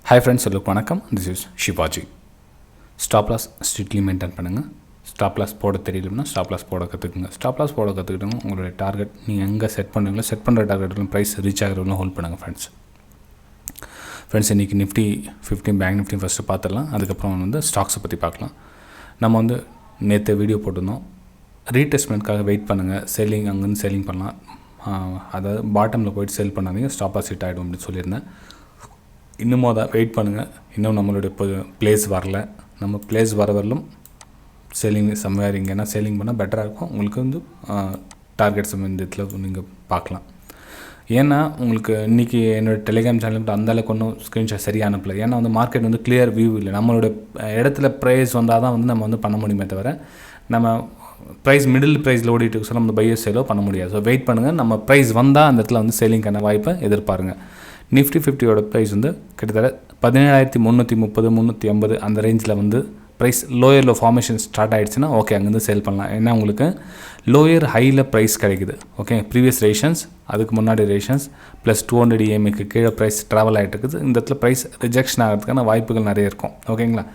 Hi friends, வணக்கம். This is Shivaji. Stop loss strictly maintain பண்ணுங்க. Stop loss போட தெரியலனா stop loss போட கத்துக்குங்க. Stop loss போட கத்துக்கிட்டீங்கன்னா உங்களுடைய டார்கெட் நீங்க எங்க செட் பண்றீங்களோ செட் பண்ற டார்கெட்ல பிரைஸ் ரீச் ஆகுற வரைக்கும் ஹோல்ட் பண்ணுங்க ஃப்ரெண்ட்ஸ். இன்னைக்கு நிஃப்டி 15 பேங்க் நிஃப்டி ஃபர்ஸ்ட் பார்த்துடலாம். அதுக்கப்புறம் வந்து ஸ்டாக்ஸை பற்றி பார்க்கலாம். நம்ம வந்து நேற்று வீடியோ போட்டிருந்தோம். ரீடெஸ்ட்மெண்ட்காக வெயிட் பண்ணுங்கள், செல்லிங் அங்கேருந்து செல்லிங் பண்ணலாம், அதாவது பாட்டமில் போய்ட்டு செல் பண்ணாதீங்க, ஸ்டாப் லாஸ் ஹிட் ஆகிடும் அப்படின்னு சொல்லியிருந்தேன். இன்னமும் அதை வெயிட் பண்ணுங்கள். இன்னும் நம்மளுடைய பிளேஸ் வரல. நம்ம பிளேஸ் வர வரலும் செல்லிங் சம்வேர் இங்கேனா செல்லிங் பண்ணால் பெட்டராக இருக்கும். உங்களுக்கு வந்து டார்கெட் சம்பந்தத்தில் நீங்கள் பார்க்கலாம். ஏன்னா உங்களுக்கு இன்றைக்கி என்னோடய டெலிகிராம் சேனல் அந்தளவுக்கு ஒன்றும் ஸ்க்ரீன்ஷாட் சரியாக அனுப்பலை. ஏன்னா வந்து மார்க்கெட் வந்து கிளியர் வியூ இல்லை. நம்மளோட இடத்துல ப்ரைஸ் வந்தால் தான் வந்து நம்ம வந்து பண்ண முடியுமே தவிர நம்ம ப்ரைஸ் மிடில் ப்ரைஸில் ஓடிட்டு சொல்ல நம்ம பையோ சேலோ பண்ண முடியாது. ஸோ வெயிட் பண்ணுங்கள். நம்ம ப்ரைஸ் வந்தால் அந்த இடத்துல வந்து செல்லிங்கான வாய்ப்பை எதிர்பாருங்க. நிஃப்டி 50யோட ப்ரைஸ் வந்து கிட்டத்தட்ட 17,330 380 அந்த ரேஞ்சில் வந்து ப்ரைஸ் லோயரில் ஃபார்மேஷன் ஸ்டார்ட் ஆகிடுச்சுன்னா ஓகே அங்கேருந்து சேல் பண்ணலாம். ஏன்னா உங்களுக்கு லோயர் ஹையில் ப்ரைஸ் கிடைக்குது. ஓகே, ப்ரீவியஸ் ரேஷன்ஸ் அதுக்கு முன்னாடி ரேஷன்ஸ் ப்ளஸ் 200 EMAக்கு கீழே ப்ரைஸ் ட்ராவல் ஆகிட்டு இருக்குது. இந்த இடத்துல ப்ரைஸ் ரிஜெக்ஷன் ஆகிறதுக்கான வாய்ப்புகள் நிறைய இருக்கும். ஓகேங்களா?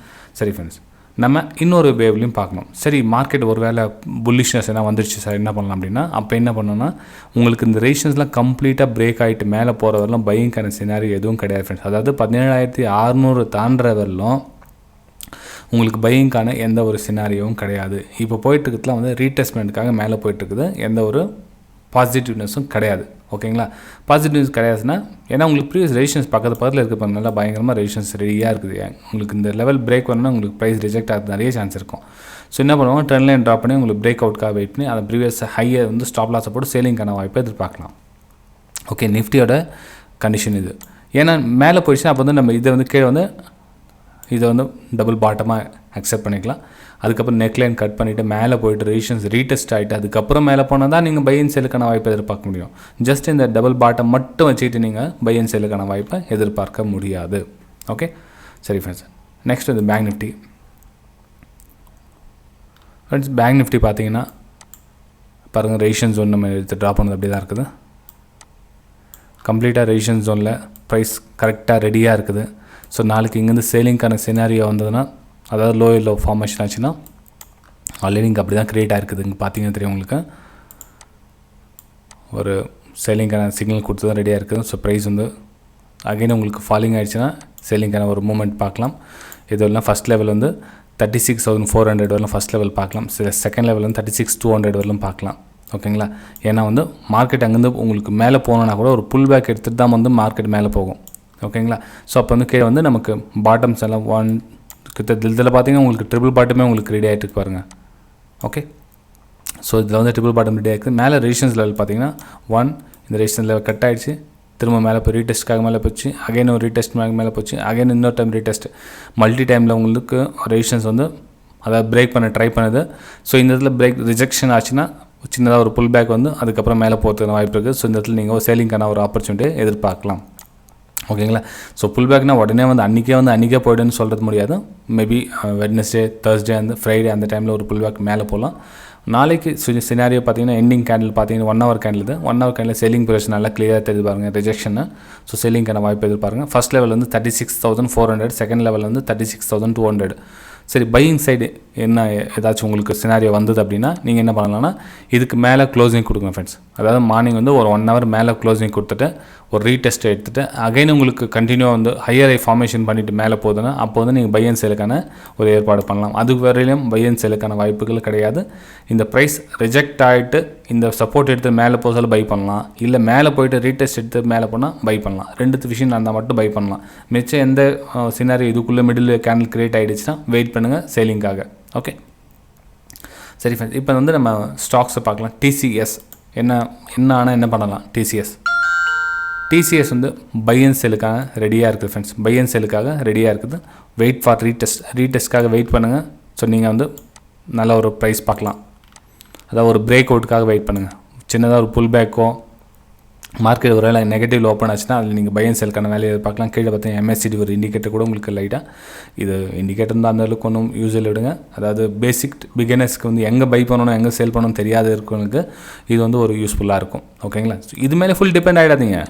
சரி ஃப்ரெண்ட்ஸ், நம்ம இன்னொரு வேவ்லையும் பார்க்கணும். சரி, மார்க்கெட் ஒரு வேளை புல்லிஷ்னஸ் என்ன வந்துருச்சு சார், என்ன பண்ணலாம் அப்படின்னா அப்போ என்ன பண்ணணும்னா உங்களுக்கு இந்த ரேஷன்ஸ்லாம் கம்ப்ளீட்டாக பிரேக் ஆகிட்டு மேலே போகிற வரலாம் பையிங்கான சினாரி எதுவும் கிடையாது ஃப்ரெண்ட்ஸ். அதாவது 17,600 தாண்டுற வரலும் உங்களுக்கு பையிங்கான எந்த ஒரு சினாரியும் கிடையாது. இப்போ போயிட்டுருக்குதுலாம் வந்து ரீடெஸ்ட்மெண்ட்டுக்காக மேலே போயிட்டுருக்குது. எந்த ஒரு பாசிட்டிவ்னஸும் கிடையாது. ஓகேங்களா? பாசிட்டிவ்னஸ் கிடையாதுன்னா ஏன்னா உங்களுக்கு ப்ரீவியஸ் ரேஷன்ஸ் பக்கத்தில் இருக்க நல்லா பயங்கரமாக ரேஷன்ஸ் ரெடியாக இருக்குது. உங்களுக்கு இந்த லெவல் பிரேக் வரணும்னா உங்களுக்கு ப்ரைஸ் ரிஜெக்ட் ஆகிறது நிறைய சான்ஸ் இருக்கும். ஸோ என்ன பண்ணுவாங்க, ட்ரெண்ட் லைன் ட்ராப் பண்ணி உங்களுக்கு பிரேக் அவுட்காக வெயிட் பண்ணி அந்த ப்ரீவியஸ் ஹையை வந்து ஸ்டாப் லாஸை போட்டு சேலிங்கான வாய்ப்பை எதிர்பார்க்கலாம். ஓகே, நிஃப்டியோட கண்டிஷன் இது. ஏன்னா மேலே போயிடுச்சுன்னா அப்போ வந்து நம்ம இதை வந்து கீழே வந்து இதை வந்து டபுள் பாட்டமாக அக்செப்ட் பண்ணிக்கலாம். அதுக்கப்புறம் நெக்லைன் கட் பண்ணிவிட்டு மேலே போய்ட்டு ரேஷன்ஸ் ரீடெஸ்ட் ஆகிட்டு அதுக்கப்புறம் மேலே போனால் தான் நீங்கள் பை அண்ட் சேலுக்கான வாய்ப்பை எதிர்பார்க்க முடியும். ஜஸ்ட் இந்த டபுள் பாட்டம் மட்டும் வச்சுக்கிட்டு நீங்கள் பை அண்ட் சேலுக்கான வாய்ப்பை எதிர்பார்க்க முடியாது. ஓகே, சரி ஃப்ரெண்ட்ஸ். நெக்ஸ்ட் வந்து bank Nifty. Friends, bank Nifty பார்த்தீங்கன்னா பாருங்கள், ரேஷன் ஜோன் நம்ம எடுத்து ட்ராப் பண்ணது அப்படி தான் இருக்குது. கம்ப்ளீட்டாக ரேஷன் ஜோனில் ப்ரைஸ் கரெக்டாக ரெடியாக இருக்குது. ஸோ நாளைக்கு இங்கேருந்து சேலிங்கான சினாரியோ வந்ததுன்னா, அதாவது லோ ஃபார்மேஷன் ஆச்சுன்னா ஆல்ரெடி இங்கே அப்படி தான் க்ரியேட் ஆகிருக்குது. இங்கே பார்த்தீங்கன்னா தெரியும் உங்களுக்கு ஒரு சேலிங்கான சிக்னல் கொடுத்து தான் ரெடியாக இருக்குது. ஸோ ப்ரைஸ் வந்து அகைன் உங்களுக்கு ஃபாலிங் ஆகிடுச்சுன்னா சேலிங்கான ஒரு மூமெண்ட் பார்க்கலாம். இதெல்லாம் ஃபஸ்ட் லெவல் வந்து 36,400 வரலாம் ஃபஸ்ட் லெவல் பார்க்கலாம். செகண்ட் லெவல் வந்து 36,200 வரலாம் பார்க்கலாம். ஓகேங்களா? ஏன்னா வந்து மார்க்கெட் அங்கேருந்து உங்களுக்கு மேலே போனோன்னா கூட ஒரு புல் பேக் எடுத்துகிட்டு தான் வந்து மார்க்கெட் மேலே போகும். ஓகேங்களா? ஸோ அப்போ வந்து கீழே வந்து நமக்கு பாட்டம்ஸ் எல்லாம் இதில் பார்த்தீங்கன்னா உங்களுக்கு ட்ரிபிள் பாட்டமே உங்களுக்கு ரெடி ஆகிட்டு பாருங்கள். ஓகே, ஸோ இதில் வந்து ட்ரிபிள் பாட்டம் ரெடி ஆகிருக்கு. மேலே ரேஷன்ஸ் லெவல் பார்த்தீங்கன்னா இந்த ரேஷன்ஸ் லெவல் கட் ஆகிடுச்சு. திரும்ப மேலே போய் ரீடெஸ்ட்காக மேலே போச்சு, அகைன் ஒரு ரீடெஸ்ட் மேலே போச்சு, அகைன் இன்னொரு டைம் ரீடெஸ்ட், மல்டி டைமில் உங்களுக்கு ரேஷன்ஸ் வந்து அதாவது பிரேக் பண்ண ட்ரை பண்ணுது. ஸோ இந்த இடத்துல பிரேக் ரிஜெக்ஷன் ஆச்சுன்னா சின்னதாக ஒரு புல் பேக் வந்து அதுக்கப்புறம் மேலே போகிறதுக்கான வாய்ப்பு இருக்குது. ஸோ இந்த இடத்துல நீங்கள் ஒரு சேலிங்கான ஒரு ஆப்பர்ச்சுனிட்டியை எதிர்பார்க்கலாம். ஓகேங்களா? ஸோ புல் பேக்னால் உடனே வந்து அன்றைக்கே போய்டுன்னு சொல்கிறது முடியாது. மேபி வெட்னஸ்டே, தேர்ஸ்டே, அந்த ஃப்ரைடே அந்த டைமில் ஒரு புல் பேக் மேலே போகலாம். நாளைக்கு சினாரியோ பார்த்தீங்கன்னா எண்டிங் கேண்டில் பார்த்தீங்கன்னா 1 hour கேண்டில் இது. 1 hour கேண்டில் செல்லிங் ப்ரைஸ் நல்லா கிளியராக தெரிஞ்சு பாருங்கள் ரிஜெக்ஷனை. ஸோ செல்லிங்கான வாய்ப்பு எதிர்பாருங்க. ஃபஸ்ட் லெவல் வந்து 36,400, செகண்ட் லெவல் வந்து 36,200. சரி, பையிங் சைடு என்ன ஏதாச்சும் உங்களுக்கு சினாரியோ வந்தது அப்படின்னா நீங்கள் என்ன பண்ணலாம்னா இதுக்கு மேலே க்ளோசிங் கொடுங்க ஃப்ரெண்ட்ஸ். அதாவது மார்னிங் வந்து ஒரு 1 hour மேலே க்ளோசிங் கொடுத்துட்டு ஒரு ரீடெஸ்ட்டை எடுத்துகிட்டு அகைன் உங்களுக்கு கண்டினியூவாக வந்து ஹையர் ஐ ஃபார்மேஷன் பண்ணிவிட்டு மேலே போகுதுன்னா அப்போ வந்து நீங்கள் பை அண்ட் சேலுக்கான ஒரு ஏற்பாடு பண்ணலாம். அது வரையிலும் பை அண்ட் சேலுக்கான வாய்ப்புகள் கிடையாது. இந்த ப்ரைஸ் ரிஜெக்ட் ஆகிட்டு இந்த சப்போர்ட் எடுத்து மேலே போகிறதால பை பண்ணலாம், இல்லை மேலே போய்ட்டு ரீடெஸ்ட் எடுத்து மேலே போனால் பை பண்ணலாம். ரெண்டு விஷயம் நடந்தால் மட்டும் பை பண்ணலாம். மிச்சம் எந்த சினாரி இதுக்குள்ளே மிடில் கேண்டில் கிரியேட் ஆகிடுச்சுன்னா வெயிட் பண்ணுங்கள் சேலிங்காக. ஓகே, சரி ஃப்ரெண்ட்ஸ். இப்போ வந்து நம்ம ஸ்டாக்ஸை பார்க்கலாம். TCS ஆனால் என்ன பண்ணலாம்? TCS வந்து பை அண்ட் சேலுக்காக ரெடியாக இருக்குது ஃப்ரெண்ட்ஸ். பை அண்ட் சேலுக்காக ரெடியாக இருக்குது. வெயிட் ஃபார் ரீடெஸ்ட்காக வெயிட் பண்ணுங்கள். ஸோ நீங்கள் வந்து நல்ல ஒரு ப்ரைஸ் பார்க்கலாம். அதாவது ஒரு பிரேக் அவுட்டுக்காக வெயிட் பண்ணுங்கள். சின்னதாக ஒரு புல் பேக்கோ மார்க்கெட் ஒரு வேளை நெகட்டிவ் ஓப்பன் ஆச்சுன்னா அதில் நீங்கள் பை அண்ட் சேலுக்கான வேலையை பார்க்கலாம். கீழே பார்த்தீங்கன்னா MACD ஒரு இண்டிகேட்டர் கூட உங்களுக்கு லைட்டாக இது இண்டிகேட்டர் இருந்தால் அந்த அளவுக்கு ஒன்றும் யூஸ்வல் விடுங்க. அதாவது பேசிக் பிகினர்ஸ்க்கு வந்து எங்கே பை பண்ணணும் எங்கே சேல் பண்ணணும் தெரியாத இருக்கவங்களுக்கு இது வந்து ஒரு யூஸ்ஃபுல்லாக இருக்கும். ஓகேங்களா? இது மேலே ஃபுல் டிபெண்ட் ஆகிடாதீங்க.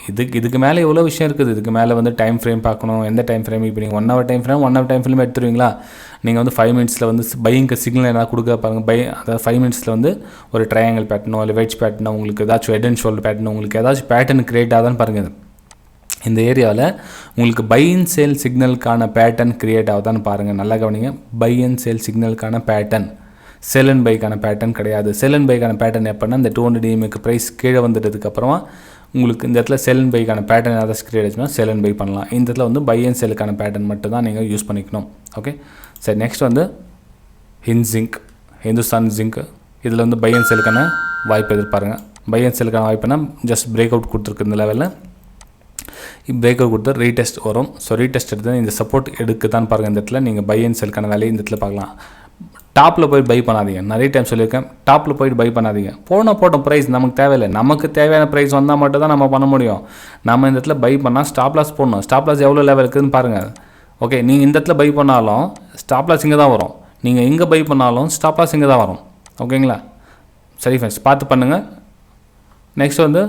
இதுக்கு மேலே எவ்வளோ விஷயம் இருக்குது. இதுக்கு மேலே வந்து டைம் ஃப்ரேம் பார்க்கணும். எந்த டைம் ஃப்ரேம் இப்போ நீங்கள் 1 hour time frame 1 hour time frame எடுத்துருவீங்களா? நீங்கள் வந்து 5 மினிட்ஸில் வந்து பையிங்க்கு சிக்னல் என்ன கொடுக்க பாருங்கள். அதாவது 5 மினிட்ஸில் வந்து ஒரு ட்ரையாங்கிள் பேட்டர்னோ இல்லை வெட்ஜ் பேட்டர்னோ உங்களுக்கு ஏதாச்சும் ஹெட் அண்ட் ஷோல்டர் பேட்டர்னோ உங்களுக்கு ஏதாச்சும் பேட்டர்ன் கிரியேட் ஆகுதான்னு பாருங்கள். இந்த ஏரியாவில் உங்களுக்கு பை அண்ட் சேல் சிக்னலுக்கான பேட்டர்ன் கிரியேட் ஆகுதான்னு பாருங்கள். நல்லா கவனிங்க. பை அண்ட் சேல் சிக்னலுக்கான பேட்டர்ன், செல் அண்ட் பைக்கான பேட்டர்ன் கிடையாது. செல் அண்ட் பைக்கான பேட்டர்ன் எப்போனா இந்த 200 EMAக்கு ப்ரைஸ் கீழே வந்துட்டதுக்கப்புறமா உங்களுக்கு இந்த இடத்துல செல் அண்ட் பைக்கான பேட்டர்ன் ஏதாவது கிரியேட் ஆச்சுன்னா செல் அண்ட் பை பண்ணலாம். இந்த இடத்துல வந்து பை அண்ட் செல்லுக்கான பேட்டர்ன் மட்டும் தான் நீங்கள் யூஸ் பண்ணிக்கணும். ஓகே, சரி. நெக்ஸ்ட் வந்து ஹிந்துஸ்தான் ஜிங்க். இதில் வந்து பை அண்ட் செல்லுக்கான வாய்ப்பு எதிர்பாருங்க. பை அண்ட் செல்லுக்கான வாய்ப்புனா ஜஸ்ட் பிரேக் அவுட் கொடுத்துருக்கு. இந்த லெவலில் பிரேக் அவுட் கொடுத்து ரீடெஸ்ட் வரும். ஸோ ரீடெஸ்ட் எடுத்து இந்த சப்போர்ட் எடுக்குதான்னு பாருங்கள். இந்த இடத்துல நீங்கள் பை அண்ட் செல்லுக்கான வேலையை இந்த இடத்துல பார்க்கலாம். டாப்பில் போய்ட்டு பை பண்ணாதீங்க. நிறைய டைம் சொல்லியிருக்கேன், டாப்பில் போய்ட்டு பை பண்ணாதீங்க. போட்டோம் ப்ரைஸ் நமக்கு தேவையில்லை. நமக்கு தேவையான ப்ரைஸ் வந்தால் மட்டும் தான் நம்ம பண்ண முடியும். நம்ம இந்த இடத்துல பை பண்ணால் ஸ்டாப் லாஸ் போடணும். ஸ்டாப் லாஸ் எவ்வளோ லெவல் இருக்குதுன்னு பாருங்கள். ஓகே, நீங்கள் இந்த இடத்துல பை பண்ணாலும் ஸ்டாப் லாஸ் இங்கே தான் வரும். நீங்கள் எங்கே பை பண்ணாலும் ஸ்டாப் லாஸ் இங்கே தான் வரும். ஓகேங்களா? சரி ஃப்ரெண்ட்ஸ், பார்த்து பண்ணுங்கள். நெக்ஸ்ட் வந்து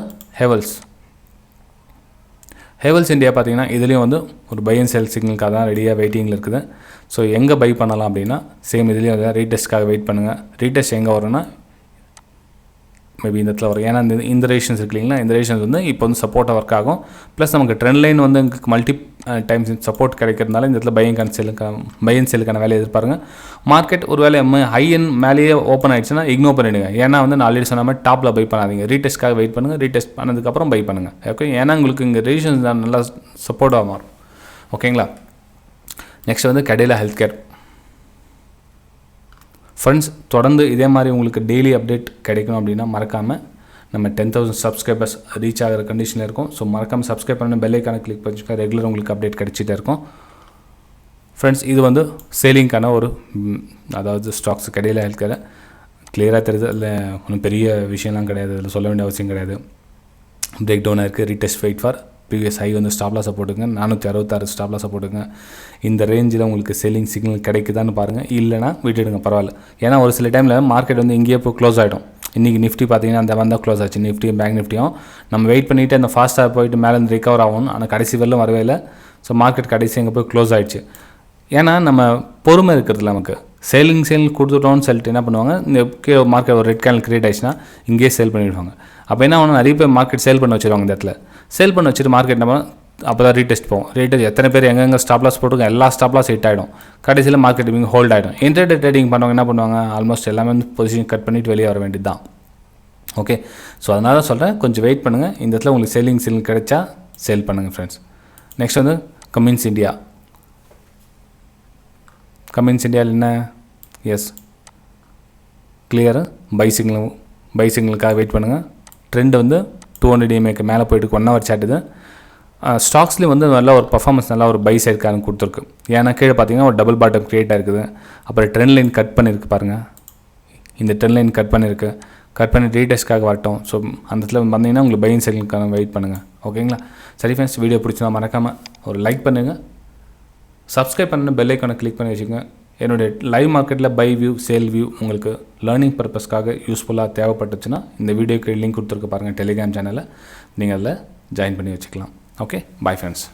ஹேவல்ஸ் இந்தியா பார்த்தீங்கன்னா இதுலேயும் வந்து ஒரு பை அண்ட் செல் சிக்னலுக்காக தான் ரெடியாக வெயிட்டிங்கில் இருக்குது. ஸோ எங்கே பை பண்ணலாம் அப்படின்னா சேம் இதுலேயும் ரீடெஸ்ட்காக வெயிட் பண்ணுங்கள். ரீடெஸ்ட் எங்கே வரும்னா மேபி இந்த இடத்துல வரும். ஏன்னா இந்த ரேஷன்ஸ் இருக்கு இல்லைங்களா, இந்த ரேஷன்ஸ் வந்து இப்போ வந்து சப்போர்ட்டாக ஒர்க் ஆகும். ப்ளஸ் நமக்கு ட்ரெண்ட் லைன் வந்து மல்டி டைம்ஸ் சப்போர்ட் கிடைக்கிறதுனால இந்த இடத்துல பை அண்ட் செல்லுக்கான வேலையை எதிர்பாருங்க. மார்க்கெட் ஒரு வேலை ஹை அண்ட் மேலேயே ஓப்பன் ஆகிடுச்சுன்னா இக்னோர் பண்ணிவிடுங்க. ஏன்னா வந்து நான் ஆல்ரெடி சொன்ன மாதிரி டாப்பில் பை பண்ணாதீங்க. ரீடெஸ்ட்காக வெயிட் பண்ணுங்கள். ரீடெஸ்ட் பண்ணதுக்கப்புறம் பை பண்ணுங்கள். ஓகே, ஏன்னா உங்களுக்கு இங்கே ரேஷன்ஸ் தான் நல்லா சப்போர்ட்டாக மாறும். ஓகேங்களா? நெக்ஸ்ட் வந்து கடையில் ஹெல்த் கேர். ஃப்ரெண்ட்ஸ், தொடர்ந்து இதே மாதிரி உங்களுக்கு டெய்லி அப்டேட் கிடைக்கணும் அப்படின்னா மறக்காமல் நம்ம 10,000 சப்ஸ்கிரைபர்ஸ் ரீச் ஆகிற கண்டிஷனில் இருக்கும். ஸோ மறக்காமல் சப்ஸ்கிரைப் பண்ணி பெல் ஐக்கானை கிளிக் பண்ணிச்சுக்கா. ரெகுலர் உங்களுக்கு அப்டேட் கிடைச்சிட்டே இருக்கும். ஃப்ரெண்ட்ஸ், இது வந்து சேலிங்க்கான ஒரு அதாவது ஸ்டாக்ஸ் கடையில் ஹெல்த் கேர் கிளியராக தெரியுது. அதில் ஒன்றும் பெரிய விஷயம்லாம் கிடையாது. அதில் சொல்ல வேண்டிய அவசியம் கிடையாது. பிரேக் டவுனாக இருக்குது. Retest wait for previous high வந்து ஸ்டாப்லாஸை போட்டுங்க. 466 ஸ்டாப்லாஸை போட்டுங்க. இந்த ரேஞ்சில் உங்களுக்கு செல்லிங் சிக்னல் கிடைக்குதான்னு பாருங்கள். இல்லைனா விட்டுடுங்க, பரவாயில்ல. ஏன்னா ஒரு சில டைமில் மார்க்கெட் வந்து இங்கேயே போய் க்ளோஸ் ஆகிடும். இன்றைக்கி நிஃப்டி பார்த்தீங்கன்னா அந்த வந்தால் க்ளோஸ் ஆச்சு. நிஃப்டியும் பேங்க் நிஃப்டியும் நம்ம வெயிட் பண்ணிவிட்டு அந்த ஃபாஸ்ட்டாக போயிட்டு மேலே இருந்து ரிகவர் ஆகும். ஆனால் கடைசி வரலும் வரவே இல்லை. ஸோ மார்க்கெட் கடைசி அங்கே போய் க்ளோஸ் ஆகிடுச்சு. ஏன்னா நம்ம பொறுமை இருக்கிறதுல நமக்கு சேல் கொடுத்துட்டோம்னு சொல்லிட்டு என்ன பண்ணுவாங்க, இந்த மார்க்கெட் ஒரு ரெட் கேண்டில் கிரியேட் ஆயிடுச்சுன்னா இங்கேயே சேல் பண்ணிவிடுவாங்க. அப்போ என்ன ஒன்று நிறைய பேர் மார்க்கெட் சேல் பண்ண வச்சுருவாங்க. இந்த இடத்துல சேல் பண்ண வச்சுட்டு மார்க்கெட் நம்ம அப்போ தான் ரீடெஸ்ட் போகும். ரீடெஸ்ட் எத்தனை பேர் எங்கெங்கே ஸ்டாப் லாஸ் போட்டுருக்கோம், எல்லா ஸ்டாப் லாஸ் ஹிட் ஆகிடும். கடைசியில் மார்க்கெட் இங்கே ஹோல்ட் ஆகிடும். இன்ட்ராடே ட்ரேடிங் பண்ணுவாங்க என்ன பண்ணுவாங்க, ஆல்மோஸ்ட் எல்லாமே வந்து பொசிஷன் கட் பண்ணிவிட்டு வெளியே வர வேண்டியது தான். ஓகே, ஸோ அதனால தான் சொல்கிறேன், கொஞ்சம் வெயிட் பண்ணுங்கள். இந்த இடத்துல உங்களுக்கு செல்லிங் கிடைச்சா சேல் பண்ணுங்கள் ஃப்ரெண்ட்ஸ். நெக்ஸ்ட் வந்து கமின்ஸ் இந்தியாவில் என்ன, எஸ் கிளியரு பை சிக்னலுக்காக வெயிட் பண்ணுங்கள். ட்ரெண்ட் வந்து 200 EMAக்கு மேலே போய்ட்டு 1 ஹவர் சாட்டுது. ஸ்டாக்ஸ்லேயும் வந்து நல்ல ஒரு பர்ஃபார்மன்ஸ், நல்லா ஒரு பை சைடுக்காரங்க கொடுத்துருக்கு. ஏன்னா கீழே பார்த்தீங்கன்னா ஒரு டபுள் பாட்டம் க்ரியேட் ஆகிருக்குது. அப்புறம் ட்ரெண்ட் லைன் கட் பண்ணியிருக்கு பாருங்கள். இந்த ட்ரெண்ட் லைன் கட் பண்ணி ரீடெஸ்ட்காக வரட்டும். ஸோ அந்த இடத்துல வந்தீங்கன்னா உங்களுக்கு பை சைடுக்கான வெயிட் பண்ணுங்கள். ஓகேங்களா? சரி ஃப்ரெண்ட்ஸ், வீடியோ பிடிச்சினா மறக்காமல் ஒரு லைக் பண்ணுங்கள். சப்ஸ்கிரைப் பண்ணி பெல் ஐக்கானை கிளிக் பண்ணி வச்சுக்கோங்க. என்னுடைய லைவ் மார்க்கெட்டில் பை வியூ சேல் வியூ உங்களுக்கு லேர்னிங் பர்பஸ்க்காக யூஸ்ஃபுல்லாக தேவைப்பட்டுச்சுன்னா இந்த வீடியோக்கு லிங்க் கொடுத்துருக்கு பாருங்கள், டெலிகிராம் சேனலில் நீங்கள் அதில் ஜாயின் பண்ணி வச்சுக்கலாம். Okay, bye friends.